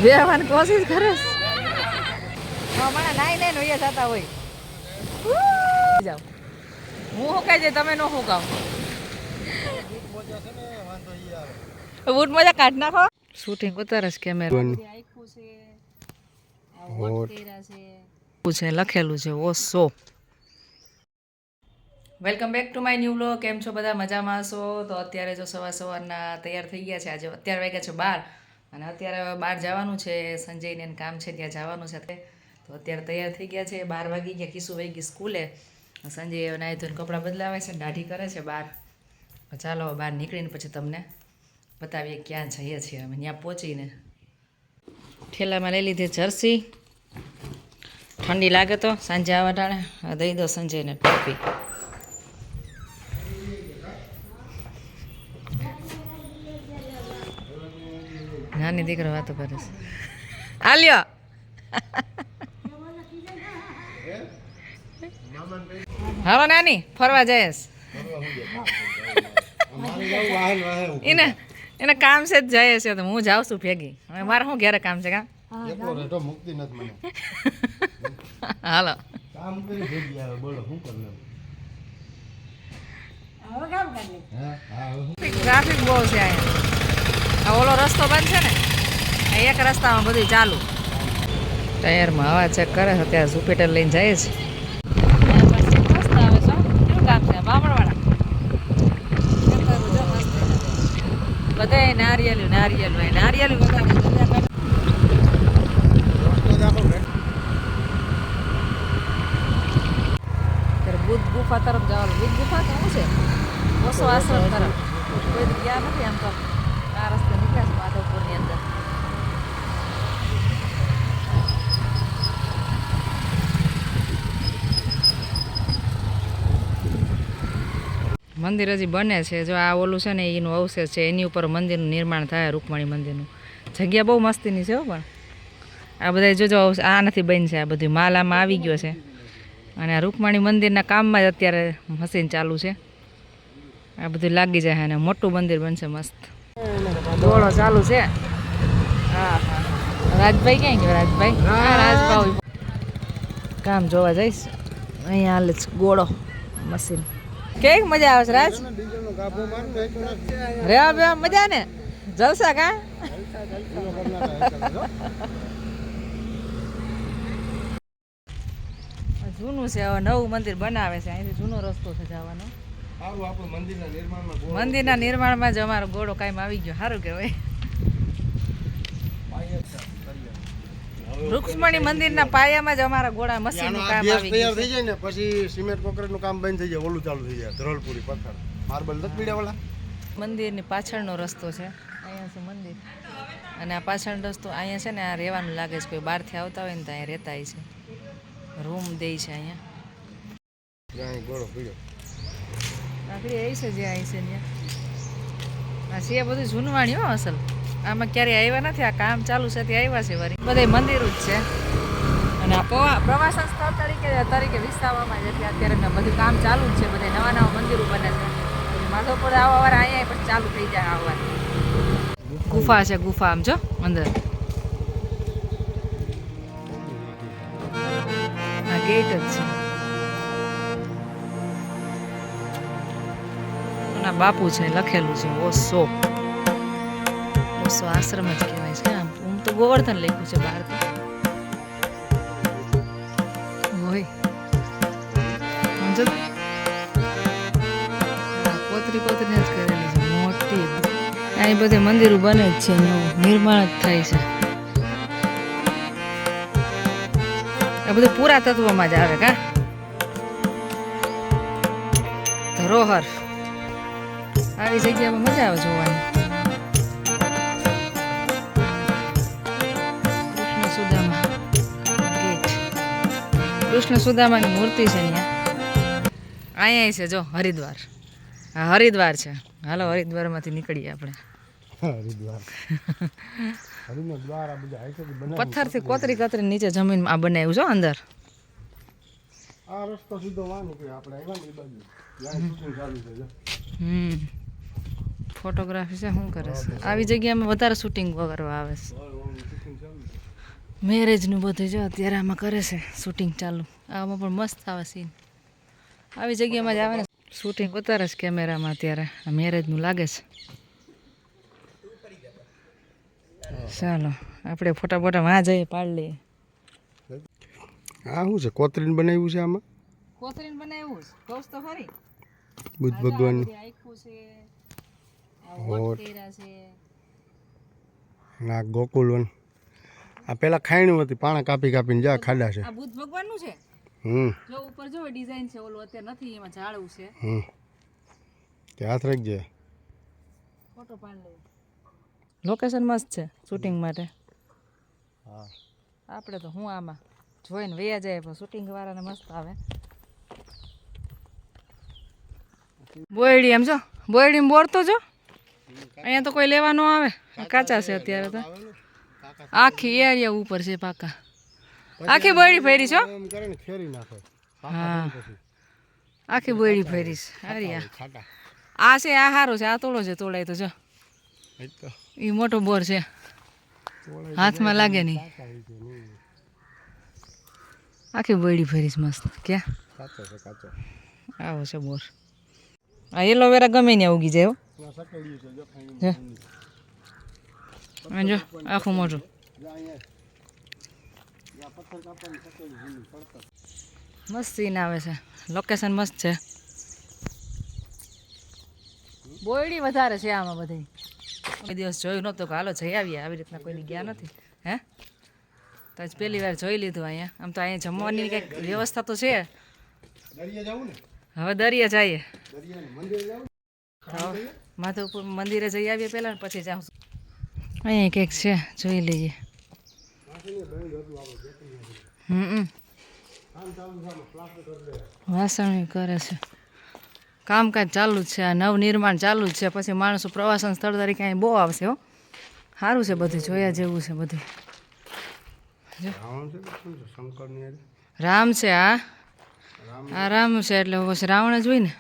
બેવાની કોશિશ કરે મને નાઈ નાઈ નો જતા હોય જાઓ હું હુકાઈ જાય તમે નો હુકાવ બૂટ મોજા કાઢ નાખો શૂટિંગ ઉતારે છે કેમેરા છે લખેલું છે ઓસો welcome back to my new vlog કેમ છો બધા મજામાં છો તો અત્યારે જો સવારના તૈયાર થઈ ગયા છે આજે અત્યારે વાગ્યા છે 12 અને અત્યારે 12 જવાનું છે સંજયને કામ છે ત્યાં જવાનું છે તો અત્યારે તૈયાર થઈ ગયા છે 12 વાગી ગયા કિસુ વહી ગઈ સ્કૂલે સંજય નાઈ ધોઈને કપડાં બદલાવે છે દાઢી કરે છે બહાર ચાલો બહાર નીકળીને પછી તમને બતાવીએ ક્યાં જઈએ છીએ અમે ત્યાં પહોંચીને ઠેલામાં લઈ લીધી જર્સી ઠંડી લાગે તો સાંજે આવા ટાણે દઈ દો સંજયને ટોપી નાની દીકરો વાતો કરે છે આલ્યો હાલો નાની ફરવા જઈશ એને કામ છે જ જાય છે તો હું જાઉં છું ભેગી હવે મારે શું ઘેરે કામ છે કા હાલો ટ્રાફિક બહુ છે અહીંયા ઓલો રસ્તો બંધ છે ને એક રસ્તામાં બધું ચાલુ ટાયરમાં હવા ચેક કરે છે ત્યાં જુપિટર લઈને જાય છે રસ્તા આવે છે કેવું કામ છે બામણવાળા બધા નારિયેલું વધારે બુદ્ધ ગુફા તરફ જવાનું બુદ્ધ ગુફા કેવું છે ઓછો આશ્રમ તરફ કોઈ ગયા નથી આમ તો આ રસ્તે નીકળ્યા છે માધવપુરની અંદર મંદિર હજી બને છે જો આ ઓલું છે ને એનું અવશેષ છે એની ઉપર મંદિરનું નિર્માણ થાય રૂકમણી મંદિરનું જગ્યા બહુ મસ્તીની છે પણ આ બધા જોજો આ નથી બન છે આ બધું માલ આમાં આવી ગયો છે અને આ રૂકમણી મંદિરના કામમાં જ અત્યારે મશીન ચાલુ છે આ બધું લાગી જાય અને મોટું મંદિર બનશે મસ્ત દોડો ચાલુ છે હા રાજભાઈ ક્યાં ગયો રાજભાઈ રાજભાઈ કામ જોવા જઈશ અહીંયા હાલે છે ગોળો મશીન કેવી મજા આવે છે રાજ રેવા બેવા મજા ને જલસા કા જૂનું છે હવે નવું મંદિર બનાવે છે અહીંથી જૂનો રસ્તો છે જવાનો મંદિરના નિર્માણમાં જ અમારો ગોળો કાયમ આવી ગયો સારું કહેવાય રૂક્ષ્મણી મંદિરના પાયામાં જ અમારા ગોળા મશીનનું કામ આવી ગયું થઈ જાય ને પછી સિમેન્ટ કોન્ક્રીટનું કામ બંધ થઈ જાય ઓલું ચાલુ થઈ જાય ધરોલપુરી પથ્થર માર્બલ નથી પીડાવાળા મંદિરની પાછળનો રસ્તો છે અહીંયા છે મંદિર અને આ પાછળનો રસ્તો અહીંયા છે ને આ રહેવાનું લાગે છે કોઈ બહારથી આવતા હોય ને તો અહીંયા રહેતા છે રૂમ દે છે અહીંયા ગોળો પીડ્યો આખરી આવી છે જે આવી છે ત્યાં આ છે બધું જૂનવાણી હો અસલ આમાં ક્યારેય આવ્યા નથી આ કામ ચાલુ છે ત્યાં આવ્યા છે વળી બધા મંદિરો જ છે અને આ પ્રવાસન સ્થળ તરીકે વિકસાવવામાં છે અત્યારે બધું કામ ચાલુ જ છે બધા નવા નવા મંદિરો બને છે માધવપુર આવવા અહીંયા પછી ચાલુ થઈ જાય આવવાની ગુફા છે ગુફા આમ જો અંદર આ ગેટ જ છે ના બાપુ છે લખેલું છે ઓસો ઓસો આશ્રમ જ કહેવાય છે આમ તો ગોવર્ધન લખ્યું છે બહાર હોય કોતરી જ કરેલી છે મોટી અહીં બધે મંદિરો બને જ છે નિર્માણ જ થાય છે આ બધું પુરાતત્વમાં જ આવે કા ધરોહર આવી જગ્યામાં મજા આવે જોવાની કૃષ્ણ સુદામાની મૂર્તિ છે અહીંયા છે જો હરિદ્વાર હા હરિદ્વાર છે હાલો હરિદ્વારમાંથી નીકળીએ આપણે પથ્થરથી કોતરી નીચે જમીનમાં આ બનાવ્યું છો અંદર આ રસ્તો સીધો વા નીકળે આપણે આવ્યા ને એ બાજુ ફોટોગ્રાફી છે શું કરે છે આવી જગ્યામાં વધારે શૂટિંગ કરવા આવે છે મેરેજનું બધું જો અત્યારે આમાં કરે છે શૂટિંગ ચાલુ આમાં પણ મસ્ત આવે સીન આવી જગ્યામાં જ આવે ને શૂટિંગ વધારે છે કેમેરામાં અત્યારે આ મેરેજનું લાગે છે ચાલો આપણે ફોટા બોટા વાં જઈએ પાડી લઈએ આ શું છે કોતરીને બનાવ્યું છે આમાં કોથરીને બનાવ્યું છે કહું તો ખરી બુદ્ધ ભગવાનનું આખું છે હોટ. કર્યા છે અને આ ગોકુલવન આ પેલા ખાયણું હતી પાણા કાપી કાપીને જા ખાડા છે આ બુદ્ધ ભગવાનનું છે જો ઉપર જો ડિઝાઇન છે ઓલું અત્યારે નથી એમાં ઝાડવું છે તે હાથ રાખજે ફોટો પાડી લઈએ લોકેશન મસ્ત છે શૂટિંગ માટે હા આપણે તો હું આમાં જોઈને વૈયા જાય પણ શૂટિંગ વાળાને મસ્ત આવે બોયડી એમ જો બોયડી બોર તો જો અહીંયા તો કોઈ લેવા ન આવે કાચા છે અત્યારે તો આખી એરિયા ઉપર છે પાકા આખી બોયડી ફેરી છો એમ કરે ને ફેરી નાખે હા આખી બોયડી ફેરીશ અરે ખાટા આ છે આ સારો છે આ તોડો છે તોડાય તો જો એ તો એ મોટો બોર છે હાથમાં લાગે નહીં આખી બોયડી ફેરીશ મસ્ત ક્યાં કાચો છે કાચો આવો છે બોર આ એલોવેરા ગમે ને ઉગી જાય હો ના સકેડ્યું છે જો ખાઈને જો આ જો આખું મોટું જા અહીંયા યા પથ્થર કાપવાની સકેડ્યું જૂનું પડતર મસ્ત સીન આવે છે લોકેશન મસ્ત છે બોયડી વધારે છે આમાં બધી કોઈ દિવસ જોયું નહોતું કે હાલો જઈ આવીએ આવી રીતના કોઈ ગયા નથી હે તો આજ પહેલી વાર જોઈ લીધું અહીંયા આમ તો અહીંયા જમવાની કંઈક વ્યવસ્થા તો છે દરિયા જાવું ને હવે દરિયા જઈએ દરિયાને મંદિર જાવું માધવપુર મંદિરે જઈ આવીએ પહેલાં ને પછી જાઉં અહીંયા કંઈક છે જોઈ લઈએ વાસણ કરે છે કામકાજ ચાલુ જ છે આ નવનિર્માણ ચાલુ જ છે પછી માણસો પ્રવાસન સ્થળ તરીકે અહીં બહુ આવશે હો સારું છે બધું જોયા જેવું છે બધું રાવણ છે કે શું છે શંકરની હારે? રામ છે આ રામ છે એટલે પછી રાવણ જ હોય ને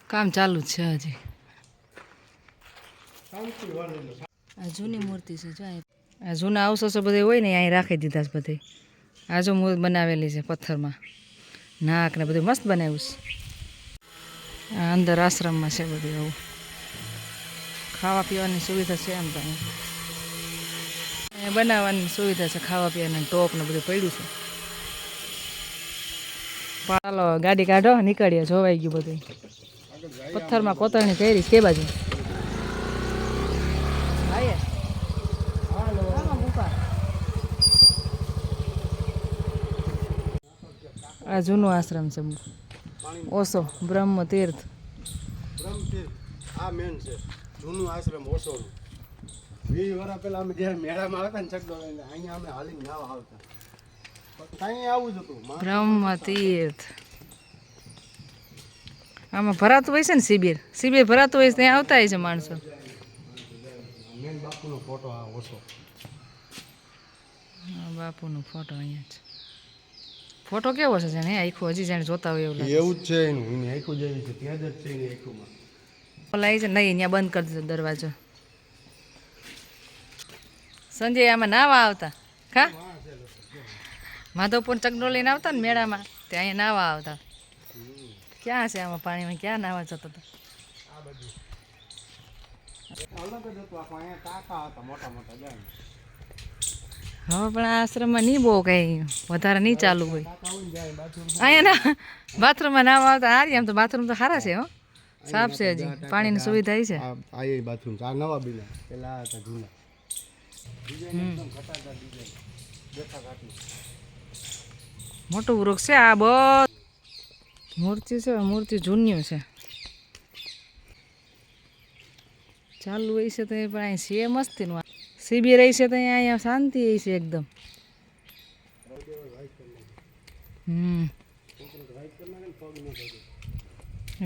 કામ ચાલુ જ છે હજી આ જૂની મૂર્તિ છે જો આ જૂના અવશેષો બધે હોય ને અહીં રાખી દીધા છે બધે આ જો મૂર્તિ બનાવેલી છે પથ્થરમાં નાક ને બધું મસ્ત બનાવ્યું છે આ અંદર આશ્રમમાં છે બધું એવું ખાવા પીવાની સુવિધા છે એમ તો અહીંયા બનાવવાની સુવિધા છે ખાવા પીવાની ટોપ ને બધું પડ્યું છે ચાલો ગાડી કાઢો નીકળીએ જોવાઈ ગયું બધું પથ્થરમાં કોતરણી કરી કે બાજુ આ જૂનો આશ્રમ છે ઓશો બ્રહ્મ તીર્થ બ્રહ્મતીર્થ આ મેન છે જૂનું આશ્રમ ઓશોનું 20 વર્ષ પહેલા અમે જ્યારે મેળામાં આવતા ને ચકડોળ લઈને અહીંયા અમે હાલીને નાવા આવતા ત્યાં આવું જ હતું બ્રહ્મ તીર્થ આમાં ભરાતું હોય છે ને શિબિર ભરાતું હોય છે ત્યાં આવતા હોય છે માણસો મેન બાપુનો ફોટો આ ઓશો બાપુનો ફોટો અહીંયા છે ફોટો કેવો છે જાણે આખું હજી જાણે જોતા હોય એવું લાગે એવું જ છે એનું એની આખું જેવી છે ત્યાં જ છે એની આખુંમાં ઓલા છે નહીં ત્યાં બંધ કરી દીધો દરવાજો સંજય આમાં નાવા આવતા ખા માધવપુર ચકડોળ લઈને આવતા ને મેળામાં તે અહીંયા નાવા આવતા ક્યાં છે આમાં પાણીમાં ક્યાં નાવા જતો હતો અલગ જ હતું આખું અહીંયા ટાંકા હતા મોટા મોટા જાય હવે પણ આ આશ્રમમાં નહીં બહુ કંઈ વધારે નહીં ચાલુ હોય ટાંકા હોય ને જાય બાથરૂમ અહીંયા ના બાથરૂમમાં નાવા આવતા હારી આમ તો બાથરૂમ તો સારા છે હો સાફ છે હજી પાણીની સુવિધા છે આ એ બાથરૂમ છે આ નવા બિના પેલા આ હતા જૂના ડિઝાઇન એકદમ ઘટાતા ડિઝાઇન દેખા કાઢી મોટું વૃક્ષ છે આ બહુ મૂર્તિ છે મૂર્તિ જૂની છે ચાલુ હોય છે તો એ પણ અહીં છે મસ્તીનું શિબિર રહી છે તો અહીંયા શાંતિ હોય છે એકદમ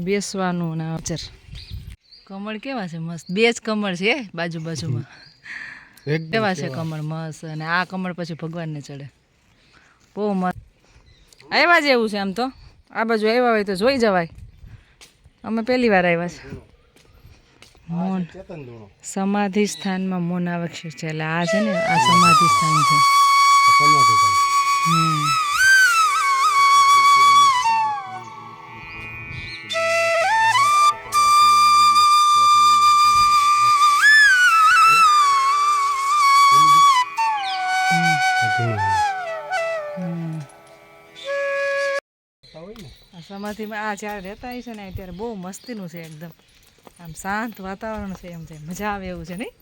બેસવાનું ને અચર કમળ કેવા છે મસ્ત બે જ કમળ છે બાજુ બાજુમાં કેવા છે કમળ મસ્ત અને આ કમળ પછી ભગવાનને ચડે બહુ મસ્ત આવ્યા જેવું છે આમ તો આ બાજુ આવ્યા હોય તો જોઈ જવાય અમે પહેલી વાર આવ્યા છે આ મોન છે ચેતન ધૂણો. સમાધિ સ્થાનમાં મૌન આવશ્યક છે એટલે આ છે ને આ સમાધિ સ્થાન છે સમાધિ થાય. હમ આ સમાધિમાં આ જ્યારે રહેતા હોય છે ને ત્યારે બહુ મસ્તીનું છે એકદમ આમ શાંત વાતાવરણ છે એમ છે મજા આવે એવું છે નહીં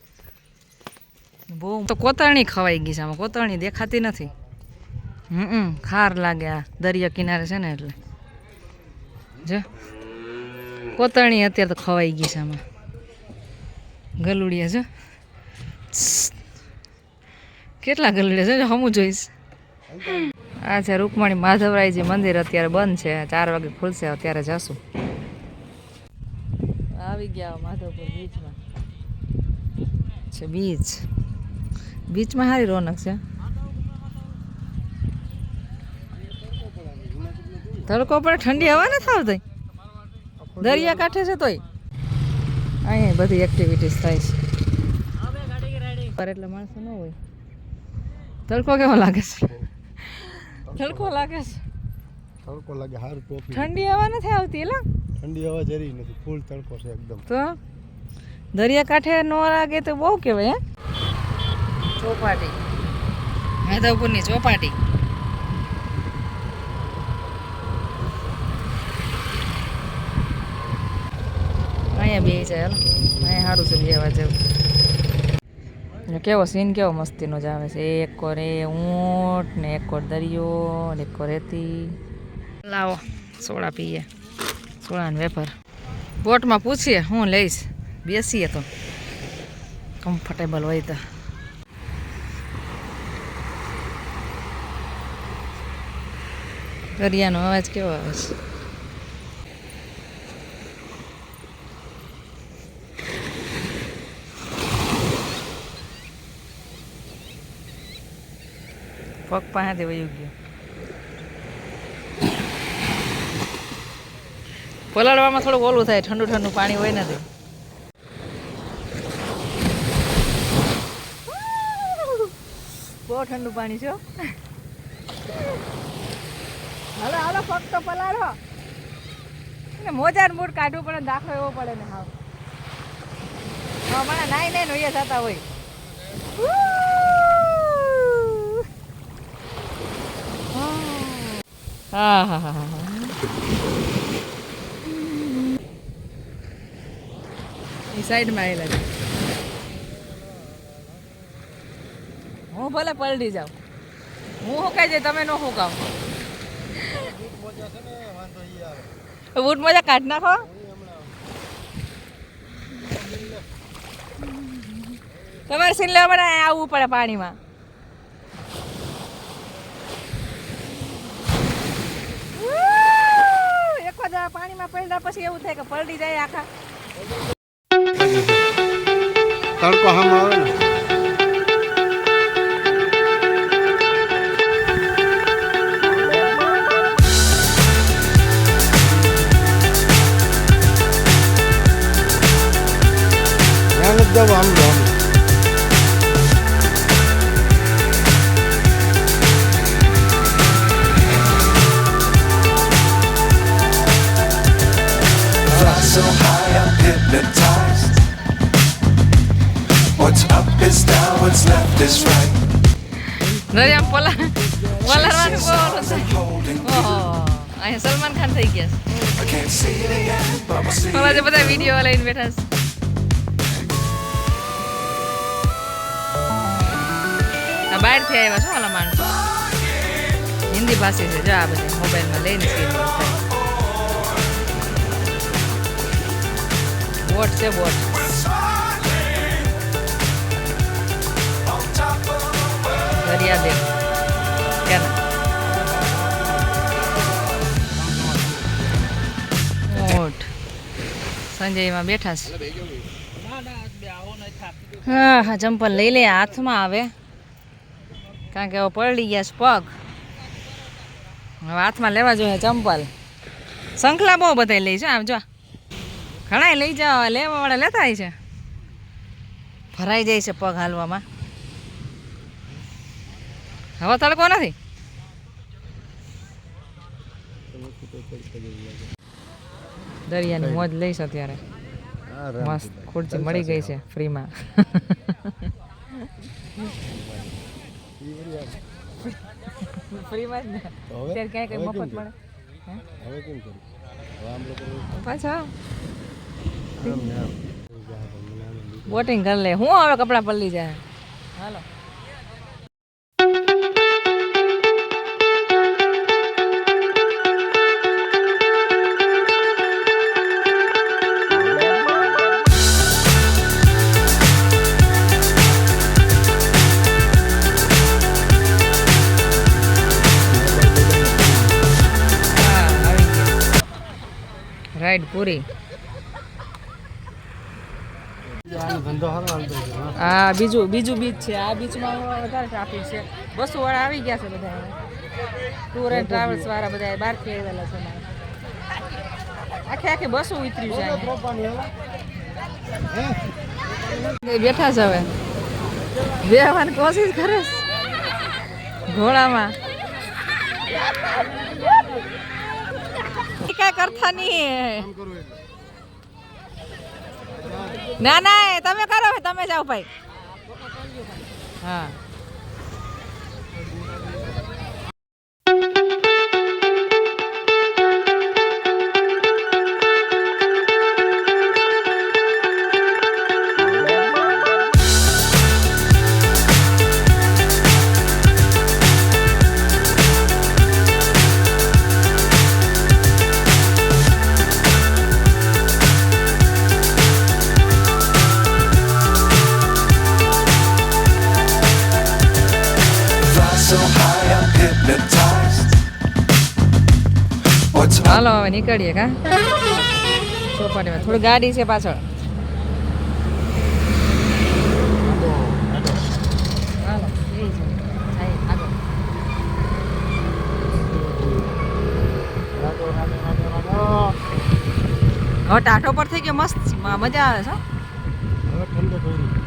બહુ તો કોતરણી ખવાઈ ગઈ છે આમાં કોતરણી દેખાતી નથી ખાર લાગે આ દરિયા કિનારે છે ને એટલે જો કોતરણી અત્યારે તો ખવાઈ ગઈ છે આમાં ગલુડિયા જો કેટલા ગલુડિયા છે હમું જોઈશ આ છે રૂકમણી માધવરાયજી મંદિર અત્યારે બંધ છે 4 વાગે ખુલશે અત્યારે જશું આવી ગયા માધવપુર બીચમાં છે બીચમાં સારી રોનક છે તડકો પડે ઠંડી હવા નથી આવતી દરિયા કાંઠે છે તોય અહીંયા બધી એક્ટિવિટીઝ થાય છે પર એટલે માણસો ન હોય તડકો કેવો લાગે છે તડકો લાગે છે તડકો લાગે હારું ટોપી. ઠંડી હવા નથી આવતી એલા ઠંડી હવા જરી નથી ફૂલ તડકો છે એકદમ. તો દરિયા કાંઠે ન લાગે તો બહુ કહેવાય હે ચોપાટી માધવપુરની ચોપાટી અહીંયા બે છે હાલો અહીંયા સારું છે બેવા જેવું કેવો સીન કેવો મસ્તીનો જ આવે છે એક કોર એ ઊંટ ને એક કોર દરિયો ને એક કોર રેતી લાવો સોડા પીએ સોડા ને વેફર બોટમાં પૂછીએ હું લઈશ બેસીએ તો કમ્ફર્ટેબલ હોય તો દરિયાનો અવાજ કેવો આવે છે પગ પાસેથી વયું ગયો પલાળવામાં થોડુંક ઓલું થાય ઠંડુ ઠંડુ પાણી હોય નથી બહુ ઠંડુ પાણી છે હાલો હાલો પગ તો પલાળો ને મોજાર મૂડ કાઢવું પડે દાખલો એવો પડે ને હાવ મને નાઈ નાઈ નોયા થતા હોય હા હા હા હા એ સાઈડમાં આવેલા છે હું ભલે પલટી જાઉં હું હુકાઈ જાય તમે ન હુકાવ બૂટ મોજા કાઢ નાખો તમારે સીન લેવા માટે આવવું પડે પાણીમાં એક વાર પાણીમાં પડ્યા પછી એવું થાય કે પલટી જાય આખા તડકો હામ આવે ને એકદમ આમ So high, I'm hypnotized. What's up is down, what's left is right. નરિયામ પલાળવાનું બહુ ઓલું છે ઓહો અહીંયા સલમાન ખાન થઈ ગયા I can't see the end, but we'll see. છે ઓલા જે બધા વિડીયો લઈને બેઠા છે આ બહારથી આવ્યા છો ઓલા માણસો હિન્દી ભાષી છે જો આ બધા મોબાઈલમાં લઈને સીન થાય બોટ છે બોટ દરિયા દેખ ક્યાં બોટ સંજયમાં બેઠા છે હા હા ચંપલ લઈ લે હાથમાં આવે કારણ કે હવે પલળી ગયા છે પગ હવે હાથમાં લેવા જોઈએ ચંપલ શંખલા બહુ બધા લઈ છે આમ જો ઘણાય લઈ જાવ લેવા વાળા લેતા હોય છે ભરાઈ જાય છે પગ હાલવામાં હવે તડકો નથી દરિયાની મોજ લઈશ અત્યારે મસ્ત ખુરચી મળી ગઈ છે ફ્રીમાં ફ્રીમાં જ ને અત્યારે ક્યાંય કઈ મફત મળે હવે કેમ કરું હવે આમ લોકો પાછા બોટિંગ કરી લે હું હવે કપડાં પલળી જાય હાલો રાઈડ પૂરી ધંધો સારો હાલતો છે હા. આ બીજું બીચ છે આ બીચમાં વધારે ટ્રાફિક છે બસો વાળા આવી ગયા છે બધા ટૂર એન્ડ ટ્રાવેલ્સ વાળા બધા બહારથી આવેલા છે અમારે. આખી બસો ઉતર્યું છે અહીંયા. પ્રોપાની હવે હે એ બેઠા છે હવે બેહવાની કોશિશ કરે છે ઘોડામાં કઈ કરતા નહીં કામ કરું એટલે ના ના તમે કરો તમે જાઓ ભાઈ હા Fly so high, I'm hypnotized. What's હાલો હવે નીકળીએ કા ચોપાટીમાં થોડી ગાડી છે પાછળ હાલો એ જ જાય આગળ હવે ટાઢો પર થઈ ગયો મસ્ત મજા આવે છે હો. હવે ઠંડો થઈ